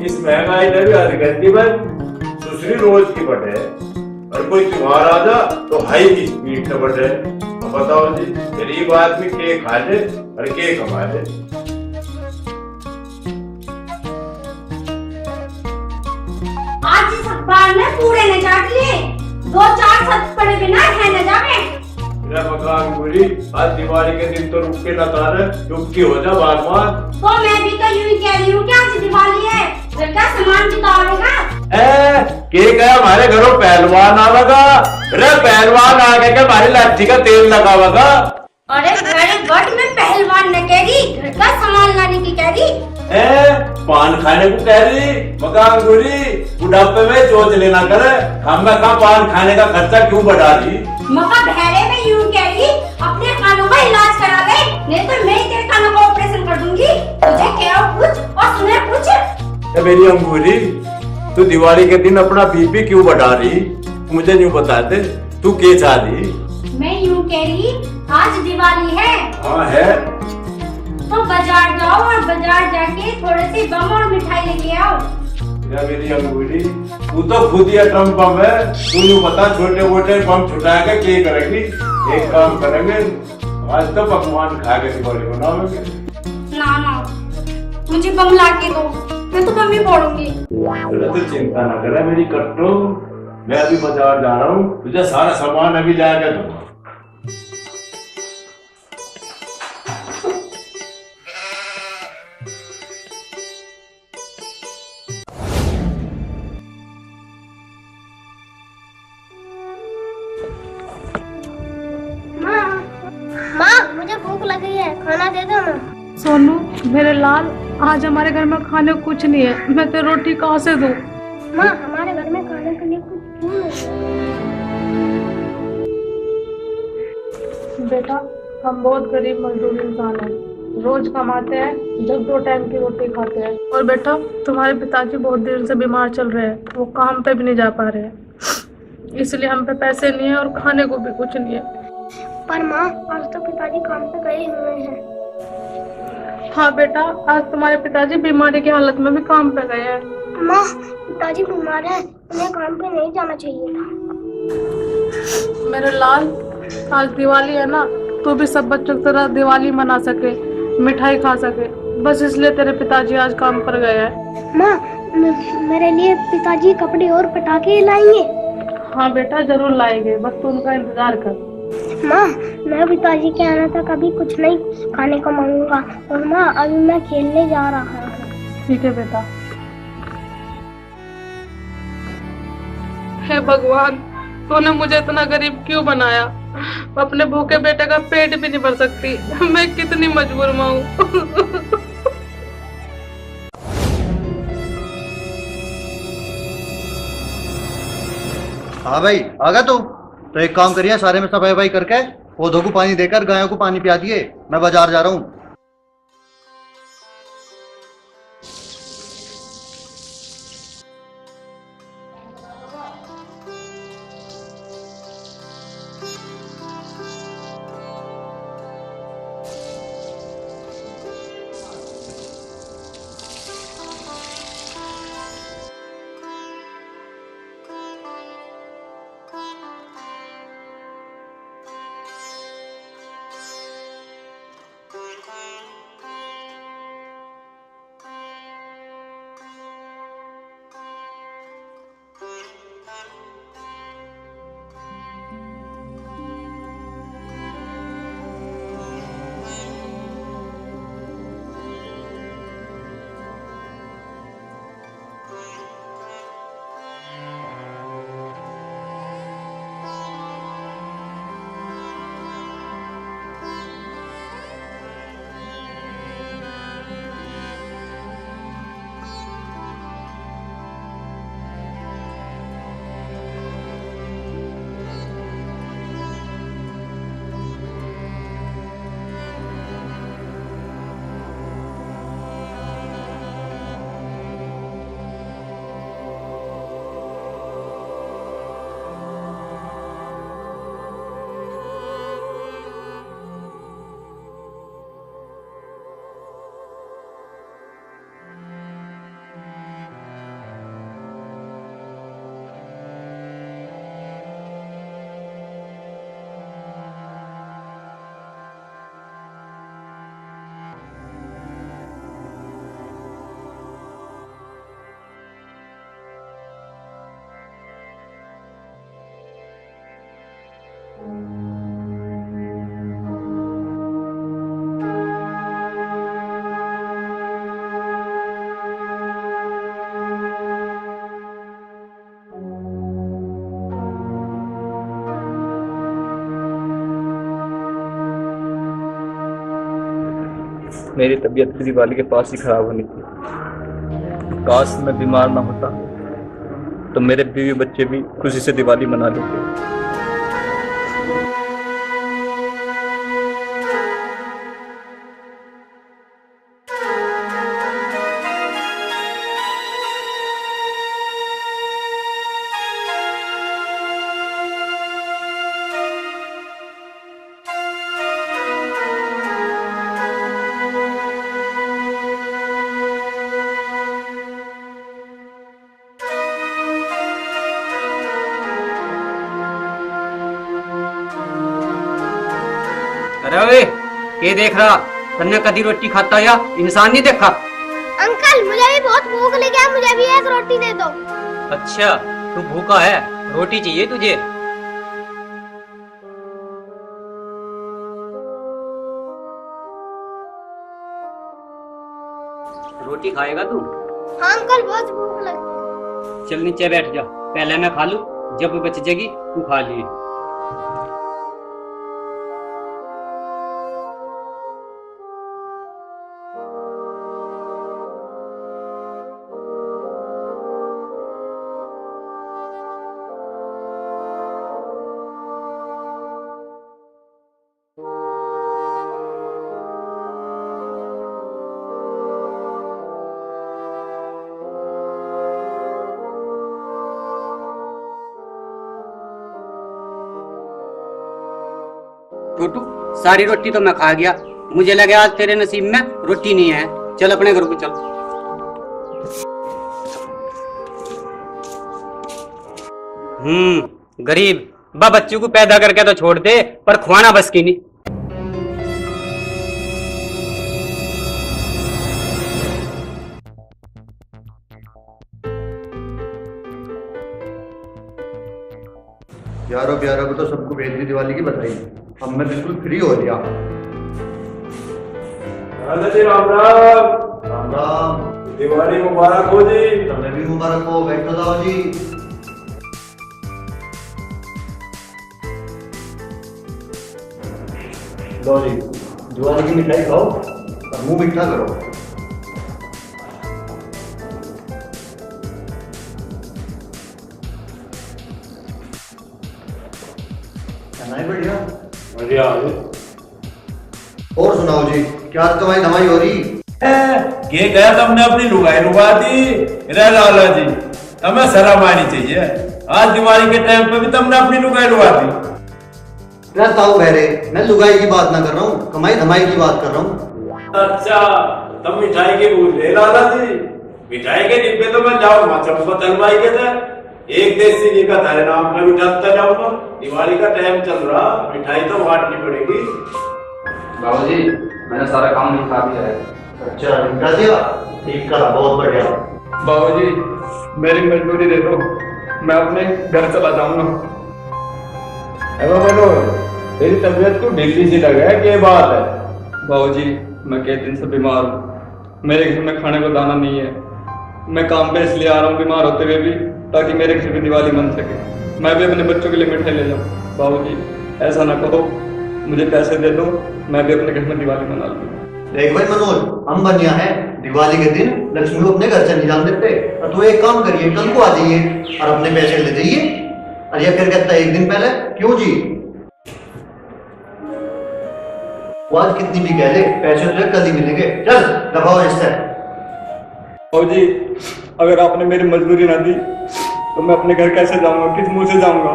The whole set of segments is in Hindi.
इस महंगाई ने भी हथकंडी में दूसरी रोज की बटे और कोई त्योहार आ जा तो हाई की स्पीड से बढ़ रहे। तो बताओ जी, गरीब आदमी के खा ले और के कमा ले। आज इस अखबार में पूरे न चाट लिए, दो चार सच पढ़े बिना है न जावे। मकान बोली आज दिवाली के दिन तो रुक के न तारे, चुपकी हो जा बागवान। तो मैं भी तो यूं ही कह रही हूँ कि आज दिवाली है, घर का सामान जुटाओगा। के कहा हमारे घरों पहलवान आवेगा? अरे पहलवान आके के हमारी लाठी का तेल लगावेगा। अरे वेरी गुड, मैं पहलवान न कह रही, घर का सामान लाने की कह रही। पान खाने को कह रही? मकान गोरी बुढ़ापे में सोच लेना करे, हम में कहा पान खाने का खर्चा क्यों बढ़ा रही? मका बहरे में यूं कह रही, अपने कानों का इलाज करा ले, नहीं तो मैं तेरे कानों का ऑपरेशन कर दूंगी। तुझे क्या कुछ और सुने कुछ। मेरी अंगूरी, तू दिवाली के दिन अपना बीपी क्यों बढ़ा रही? मुझे यूं बता दे, तू क्या चाह रही? मैं यूं कह रही, आज दिवाली है। हाँ है। तो बाजार जाओ और बाजार जाके थोड़े से बम और मिठाई लेके आओ। मेरी अंगूरी, तू तो खुद ही एटम बम है। तू यूं बता, छोटे मोटे बम छुटा के क्या करेगी? एक काम करेंगे, आज तो पकवान खा के दिवाली मनाओगे। ना ना, मुझे बम ला के दो, मैं तो बम ही फोड़ूंगी। तो चिंता ना करे मेरी कट्टो, मैं अभी बाजार जा रहा हूँ, तुझे सारा सामान अभी जाके दूंगा। माँ, मुझे भूख लगी है, खाना दे दो ना। सोनू मेरे लाल, आज हमारे घर में खाने को कुछ नहीं है, मैं तो रोटी कहाँ से दूँ? माँ, हमारे घर में खाने के लिए कुछ क्यों नहीं है? बेटा, हम बहुत गरीब मजदूर इंसान हैं, रोज कमाते हैं, जब 2 टाइम की रोटी खाते हैं। और बेटा, तुम्हारे पिताजी बहुत देर से बीमार चल रहे हैं, वो काम पे भी नहीं जा पा रहे हैं, इसलिए हम पे पैसे नहीं है और खाने को भी कुछ नहीं है। पर माँ, आज तो पिताजी काम पे गए हुए हैं। हाँ बेटा, आज तुम्हारे पिताजी बीमारी की हालत में भी काम पे गए हैं। माँ, पिताजी बीमार है, उन्हें काम पे नहीं जाना चाहिए था। मेरे लाल, आज दिवाली है ना, तू भी सब बच्चों की तरह दिवाली मना सके, मिठाई खा सके, बस इसलिए तेरे पिताजी आज काम पर गए हैं। माँ, मेरे लिए पिताजी कपड़े और पटाखे लाएंगे? हाँ बेटा, जरूर लाएंगे, बस तू उनका इंतजार कर। माँ, मैं पिताजी के आने तक अभी कुछ नहीं खाने को मांगूंगा। और माँ, अभी मैं खेलने जा रहा हूँ। ठीक है बेटा। हे भगवान, तूने मुझे इतना गरीब क्यों बनाया? अपने भूखे बेटे का पेट भी नहीं भर सकती, मैं कितनी मजबूर माँ हूँ। हाँ भाई, आ गया तू? तो एक काम करिए, सारे में सफाई वफाई करके पौधों को पानी देकर गायों को पानी पिला दिए। मैं बाजार जा रहा हूँ। मेरी तबीयत भी दिवाली के पास ही खराब होनी थी। काश मैं बीमार ना होता तो मेरे बीवी बच्चे भी खुशी से दिवाली मना लेते। अरे ओए, के देख रहा? तन्ने कदी रोटी खाता या इंसान नहीं देखा? अंकल मुझे भी बहुत भूख लगी है, मुझे भी एक रोटी दे दो। अच्छा, तू भूखा है, रोटी चाहिए तुझे? रोटी खाएगा तू? हाँ अंकल, बहुत भूख लगी। चल नीचे बैठ जा, पहले मैं खा लूं, जब बच जाएगी तू खा लिए। छोटू, सारी रोटी तो मैं खा गया, मुझे लगे आज तेरे नसीब में रोटी नहीं है। चल अपने घर को चल। गरीब बा बच्चों को पैदा करके तो छोड़ दे, पर खुआना बस की नहीं। यारों प्यारों को तो सबको भेज दी दिवाली की बधाई। अब मैं बिल्कुल फ्री हो गया। राम राम। राम राम। दिवाली मुबारक हो जी। तुम्हें भी मुबारक हो। बैठो जाओ जी। लो जी, दिवाली की मिठाई खाओ और मुंह मीठा करो। नहीं बढ़िया बढ़िया। और सुनाओ जी, क्या कमाई धमाई हो रही? के गया तुमने अपनी लुगाई लुगा दी रे लाला जी, तुम्हें शर्म आनी चाहिए। आज दिवाली के टाइम पे भी तुमने अपनी लुगाई लुगा दी। ताऊ बहरे, मैं लुगाई की बात ना कर रहा हूँ, कमाई धमाई की बात कर रहा हूँ। अच्छा, तुम मिठाई के भूल गए लाला जी। मिठाई के डिब्बे तो मैं जाऊंगा चंपा तलवाई के थे, एक देसी घी का तारे नाम का उठाता जाऊंगा। दिवाली का टाइम चल रहा, मिठाई तो बांटनी पड़ेगी। बाबूजी, मैंने सारा काम निपटा दिया है। अच्छा, निपटा दिया? ठीक करा, बहुत बढ़िया। बाबूजी, मेरी मजदूरी दे दो, मैं अपने घर चला जाऊंगा। अरे बोलो, तेरी तबीयत को ढीली सी लग है, क्या बात है? बाबूजी, मैं कई दिन से बीमार हूँ, मेरे घर में खाने को दाना नहीं है। मैं काम पे इसलिए आ रहा हूँ बीमार होते हुए भी, ताकि मेरे घर की दिवाली मन सके, मैं भी अपने बच्चों के लिए मिठाई ले जाऊँ। बाबूजी, ऐसा ना कहो, मुझे पैसे दे दो, मैं भी अपने घर में दिवाली मना लूँ। देख भाई मनोज, हम बनिया है, दिवाली के दिन लक्ष्मी को अपने घर से नहीं जाने देते। और तू एक काम करिए, कल को आ जाइए और अपने पैसे ले जाइए। और ये फिर कहता है एक दिन पहले, क्यों जी? वो आज कितनी भी कह ले, पैसे तो कल ही मिलेंगे। चल दबाओ इससे। बाबूजी, अगर आपने मेरी मजदूरी ना दी तो मैं अपने घर कैसे जाऊंगा, किस मुंह से जाऊंगा?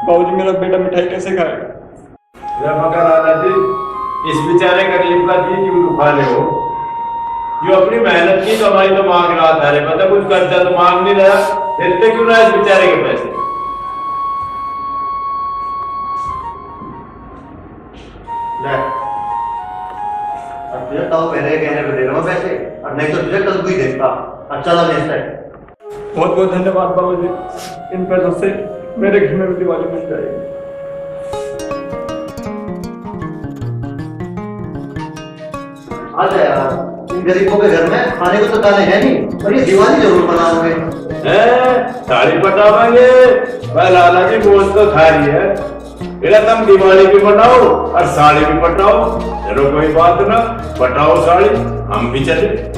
बाबूजी, मेरा बेटा मिठाई कैसे खाएगा? मगर लाला जी, इस बेचारे गरीब का जी क्यों दुखा रहे हो? जो अपनी मेहनत की कमाई तो मांग रहा था, रे पता कुछ कर्जा तो मांग नहीं रहा, देते क्यों ना इस बेचारे के पैसे? तुझे ताऊ पहले कहने पे दे रहा हूँ पैसे, और नहीं तो तुझे कल को ही देखता। अच्छा लगा है। बहुत बहुत धन्यवाद बाबूजी, इन पैसों से मेरे घर में भी दिवाली बन जाएगी। अच्छा यार, इन गरीबों के घर में खाने को तो दाने है नहीं, और ये दिवाली जरूर मनाओगे। साड़ी पटावांगे, लाला जी बोझ तो खा रही है। मेरा तुम दिवाली भी मनाओ और साड़ी भी पटाओ। चलो कोई बात ना, पटाओ साड़ी, हम भी चले।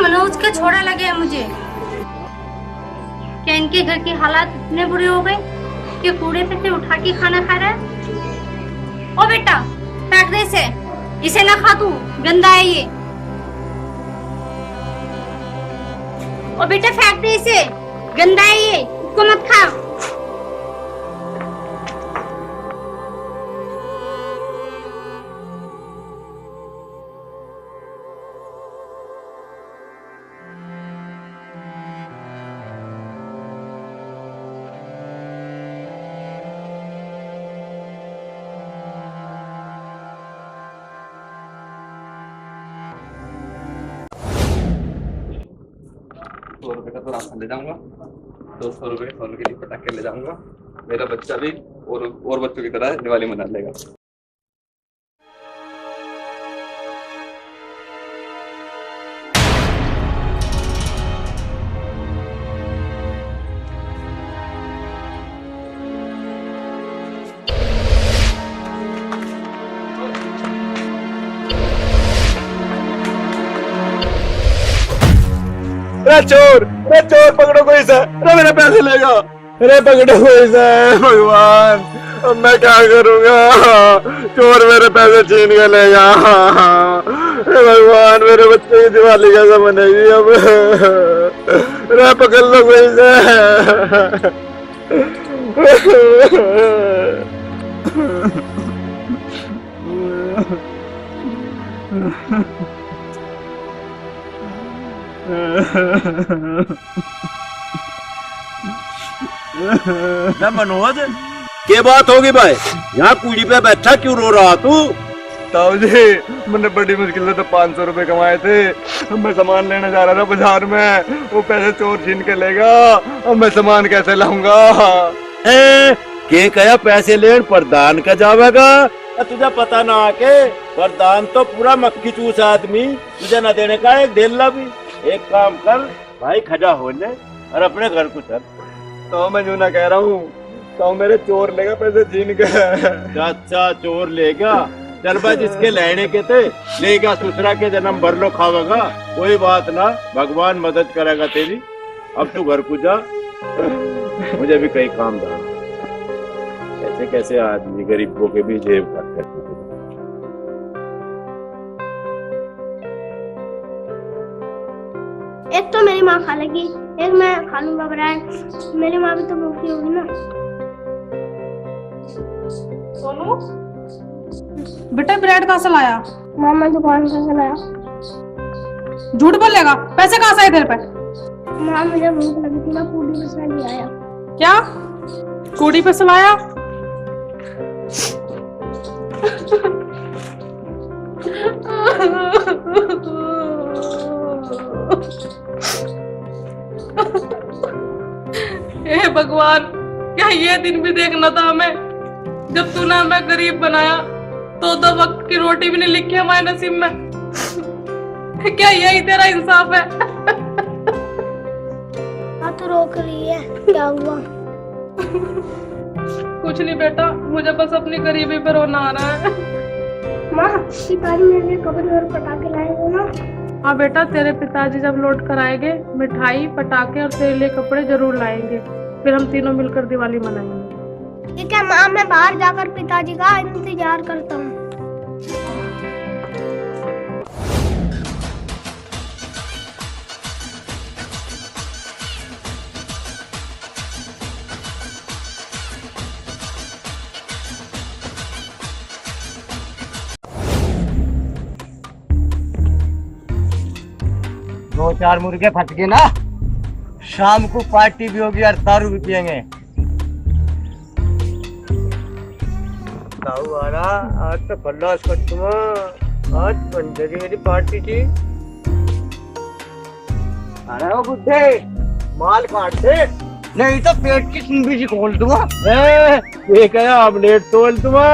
मनोज का छोड़ा लगे है मुझे। क्या इनके घर की हालात इतने बुरे हो गए कि कूड़े पे से उठा के खाना खा रहा है? ओ बेटा, फेंक दे इसे ना खा तू, गंदा है ये। ओ बेटा फेंक दे इसे, गंदा है ये, इसको मत खा। ₹100 का तो राशन ले जाऊंगा, 200 रुपए सोने के लिए पटाखे ले जाऊंगा। मेरा बच्चा भी और बच्चों की तरह दिवाली मना लेगा। चोर पकड़ो कोई सा, मेरे पैसे ले जाओ, पकड़ो कोई सा। भगवान, अब मैं क्या करूंगा? चोर मेरे पैसे छीन के ले गया। भगवान, मेरे बच्चे की दिवाली कैसे मनेगी अब? पकड़ लो कोई सा। मनोज, क्या बात होगी भाई? यहाँ कूड़ी पे बैठा क्यों रो रहा तू? ताऊ जी, मैंने बड़ी मुश्किल से तो 500 रुपए कमाए थे। मैं सामान लेने जा रहा था बाजार में, वो पैसे चोर छीन के लेगा। अब मैं सामान कैसे लाऊंगा? के कया पैसे लेन प्रधान का जावेगा? तुझे पता ना आके प्रधान तो पूरा मक्खी चूस आदमी, तुझे न देने का एक ढेला भी। एक काम कर भाई, खजा हो ले और अपने घर को चल। तो मैं यूं ना कह रहा हूँ, तो मेरे चोर लेगा पैसे छीन के। अच्छा, चोर लेगा? चल भाई, जिसके लेने के थे लेगा, ससुरा के जन्म भर लो खावेगा। कोई बात ना, भगवान मदद करेगा तेरी। अब तू घर को जा, मुझे भी कहीं काम था। कैसे कैसे आदमी गरीबों के भी जेब काट करते। एक तो मेरी माँ खा लेगी, एक मैं खा लूंगा ब्रेड। मेरी माँ भी तो भूखी होगी ना। सोनू, बेटा ब्रेड कहाँ से लाया? मामा दुकान से लाया। झूठ बोलेगा, पैसे कहाँ से आए तेरे पे? माँ, मुझे भूख लगी थी, मैं पूरी बस ले आया। क्या कूड़ी पे लाया? हे भगवान, क्या ये दिन भी देखना था हमें, जब तूने हमें गरीब बनाया तो 2 वक्त की रोटी भी नहीं लिखी हमारे नसीब में। क्या यही तेरा इंसाफ है? हाँ, तो रोक रही है, क्या हुआ? कुछ नहीं बेटा, मुझे बस अपनी गरीबी पे रोना आ रहा है। माँ, पिताजी मेरे लिए कपड़े और पटाखे लाए हो ना? हाँ बेटा, तेरे पिताजी जब लौट कर आएंगे मिठाई, पटाखे और तेरे लिए कपड़े जरूर लाएंगे। फिर हम तीनों मिलकर दिवाली मनाएंगे। ठीक है माँ, मैं बाहर जाकर पिताजी का इंतजार करता हूँ। दो चार मुर्गे फट गए ना, शाम को पार्टी भी होगी और दारू भी पियेंगे। ताऊ आ रहा, आज तो खल्लास कटूंगा, आज पंजरी मेरी पार्टी थी। अरे वो बुड्ढे, माल काट दे, नहीं तो पेट की सुंबी जी खोल दूंगा। ये क्या आमलेट तोल दूंगा,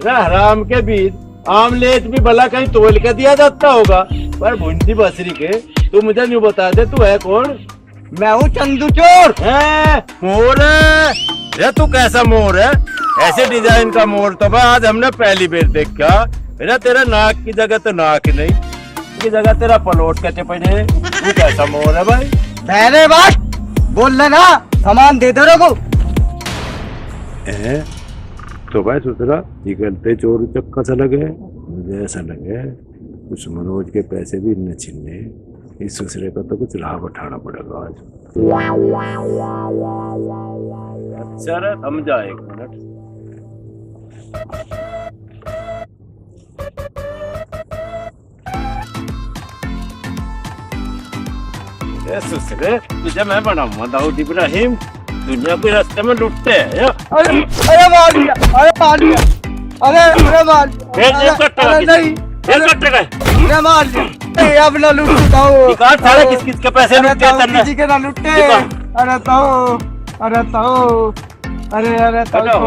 हराम के बीच आमलेट भी भला कहीं तोल के दिया जाता होगा, पर भुंडी बसरी के तू मुझे नहीं बता दे तू है कौन? मैं हूँ चंदू चोर। मोर है? ये तू कैसा मोर है? ऐसे डिजाइन का मोर तो भाई आज हमने पहली बार देखा। मेरा तेरा नाक की जगह तो नाक नहीं, की जगह तेरा पलोट के चपड़े। तू कैसा मोर है भाई? पहले बात बोल लेना, सामान दे दो रघु। तो भाई सुथरा निकलते चोर चक्का सा लगे, मुझे ऐसा लगे कुछ मनोज के पैसे भी न छीनने, इस दूसरे का तो कुछ लाभ उठाना पड़ेगा आज। अच्छा समझा, एक मिनट। सुसरे तुझे मैं बनाऊंगा दाऊद इब्राहिम, दुनिया के रास्ते में लुटते हैं। अरे अरे मार दिया, अरे मार दिया, अरे अरे मार नहीं अरे मार दिया, अब ना लूटो सारे किस किस के पैसे लुटते हैं? किसी के ना लुटे। अरे ताऊ, अरे ताऊ, अरे अरे ताऊ,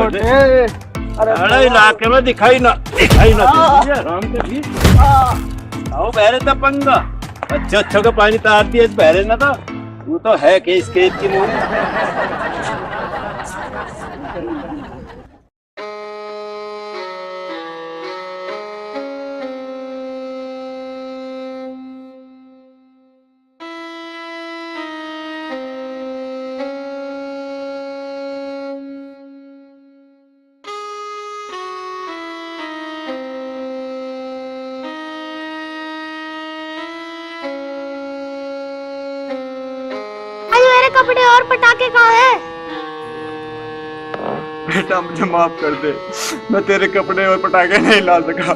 अरे इलाके में दिखाई ना आराम से भी आओ बहरे था पंगा। अच्छा का पानी तार दिया इस बहरे ना था, वो तो है कि इसके की मूवी। कपड़े और पटाखे कहाँ हैं? बेटा मुझे माफ कर दे, मैं तेरे कपड़े और पटाखे नहीं ला सका।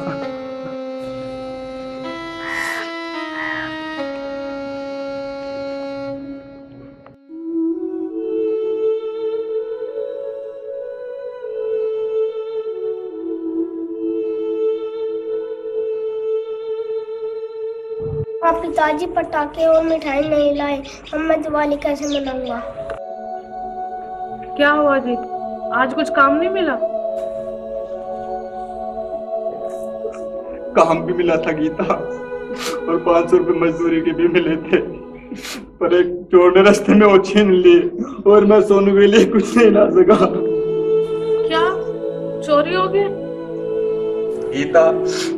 पिताजी पटाखे और मिठाई नहीं लाए, अब मैं दिवाली कैसे मनाऊंगा? क्या हुआ जी, आज कुछ काम नहीं मिला? काम भी मिला था गीता, और 500 रुपए मजदूरी के भी मिले थे, पर एक चोर ने रास्ते में वो छीन लिए और मैं सोनू के लिए कुछ नहीं ला सका। क्या चोरी हो गई? गीता,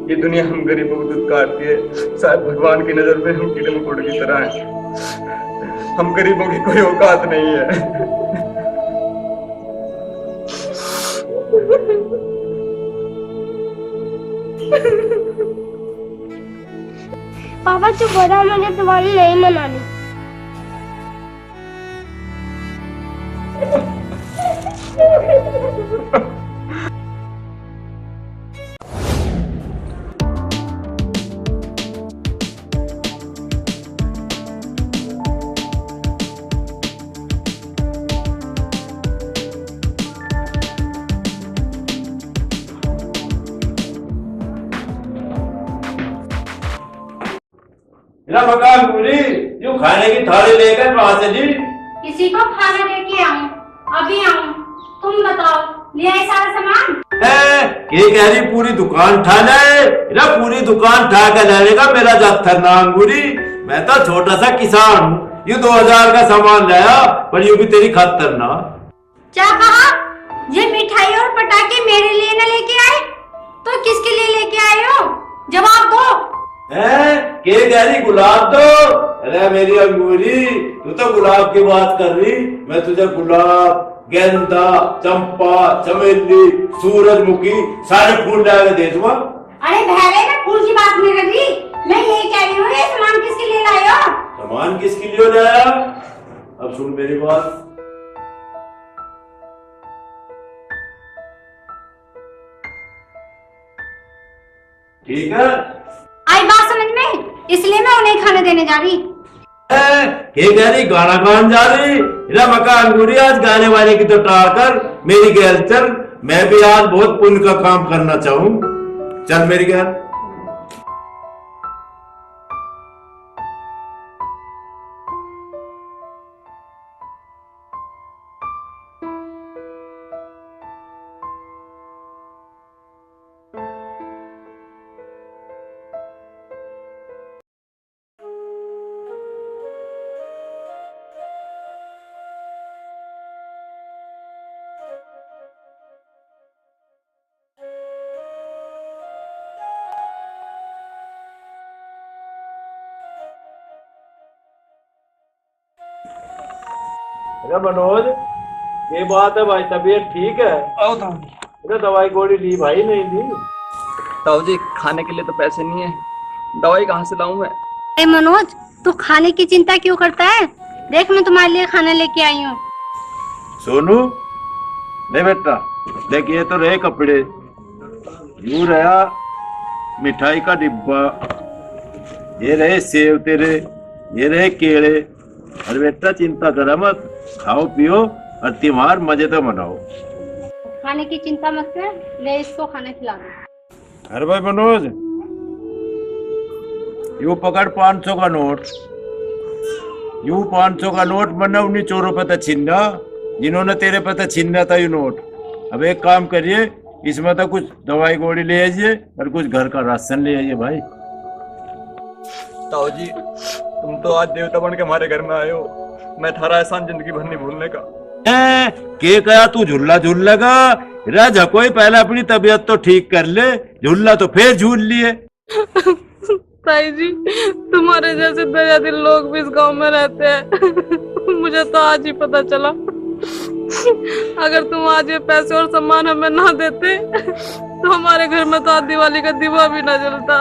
ये दुनिया हम गरीबों को दूध काटती है, शायद भगवान की नजर में हम कीड़े मकोड़े की तरह हैं। हम गरीबों की कोई औकात नहीं है। पापा चुप हो जा, मुझे दिवाली नहीं मनानी। मकान पूरी जो खाने की थाली लेकर वहां से जी। किसी को खाना लेके आऊं? अभी आऊं। तुम बताओ, ले आए सारा सामान? ये कह रही पूरी दुकान ठा ले, पूरी दुकान ठा कर लाने का मेरा जत्थर ना अंगूरी। मैं तो छोटा सा किसान हूँ, ये 2000 का सामान लाया, पर ये भी तेरी खातर ना। क्या कहा? ये मिठाई और पटाखे मेरे लिए न लेके आए तो किसके लिए लेके आए हो? जवाब दो। है के कह रही गुलाब तो? अरे मेरी अंगूरी, तू तो गुलाब की बात कर रही, मैं तुझे गुलाब, गेंदा, चंपा, चमेली, सूरजमुखी सारे फूल डाल के दे दूंगा। अरे भैरे, मैं फूल की बात नहीं कर रही, मैं ये कह रही हूँ, ये सामान किसके लिए लाए हो? सामान किसके लिए लाया? अब सुन मेरी बात। ठीक है, आई बात समझ में, इसलिए मैं उन्हें खाने देने जा रही। के कह रही गाना गान जा रही? इला मका अंगूरी, आज गाने वाले की तो टाल कर मेरी गैल चल, मैं भी आज बहुत पुण्य का काम करना चाहूँ। चल मेरी गैल। अरे मनोज, ये बात है भाई, तबीयत ठीक है? अरे दवाई गोली ली भाई, नहीं ली? ताऊ जी खाने के लिए तो पैसे नहीं है, दवाई कहाँ से लाऊं मैं? अरे मनोज, तू खाने की चिंता क्यों करता है? देख, मैं तुम्हारे लिए खाना लेके आई हूँ। सोनू, ले बेटा, देख ये तो रहे कपड़े, यूं रहा मिठाई का डिब्बा, ये रहे सेब तेरे, ये रहे केले। और बेटा चिंता करा मत, खाओ पियो और त्योहार मजे तो मनाओ। खाने की चिंता मत कर, ले इसको खाना खिला दो। अरे भाई मनोज, यूं पकड़ 500 का नोट, यूं 500 का नोट, वरना उन्हीं चोरों पे तो छीना जिन्होंने तेरे पे तो छीना था ये नोट। अब एक काम करिए, इसमें तो कुछ दवाई गोली ले आइए और कुछ घर का राशन ले आइए भाई। ताऊ जी तुम तो आज देवता बन के हमारे घर में आए हो, मैं थारा एहसान जिंदगी भर नहीं भूलने का। के कहा तू झुल्ला झूल लगा? राजा कोई पहले अपनी तबीयत तो ठीक कर ले, झुल्ला तो फिर झूल लिए। ताई जी, तुम्हारे जैसे दया दिल लोग भी इस गांव में रहते हैं, मुझे तो आज ही पता चला। अगर तुम आज ये पैसे और सामान हमें ना देते तो हमारे घर में तो आज दिवाली का दिवा भी ना जलता।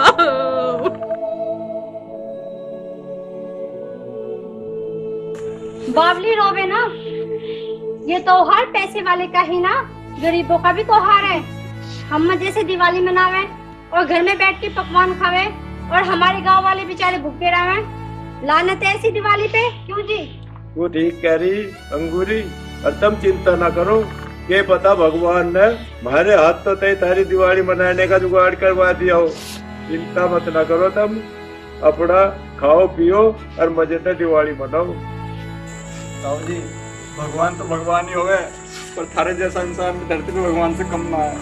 बावली रोवे ना, ये त्योहार पैसे वाले का ही ना, गरीबों का भी त्योहार है। हम जैसे दिवाली मनावे और घर में बैठ के पकवान खावे और हमारे गांव वाले बेचारे भूखे रहे। लानत है ऐसी दिवाली पे, क्यों जी? तू ठीक कह रही अंगूरी, और तुम चिंता ना करो, ये पता भगवान ने हमारे हाथ तो तय तारी दिवाली मनाने का जुगाड़ करवा दिया हो। चिंता मत ना करो, तुम अपना खाओ पियो और मजे से दिवाली मनाओ। ताऊ जी भगवान तो भगवान ही हो गए, पर थारे जैसा इंसान धरती पे भगवान से कम ना है।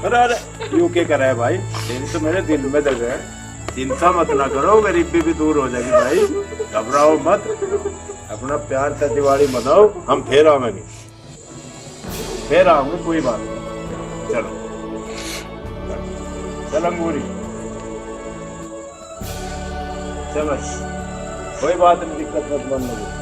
अरे अरे यू के करा है भाई, तेरी तो मेरे दिल में जगह है। चिंता मत ना करो, गरीबी भी दूर हो जाएगी भाई, घबराओ मत, अपना प्यार से दिवाली मनाओ। हम फिर आवेंगे, फिर आऊंगे, कोई बात नहीं। चलो चल अंगूरी, चल कोई बात नहीं, दिक्कत मत मन लगे।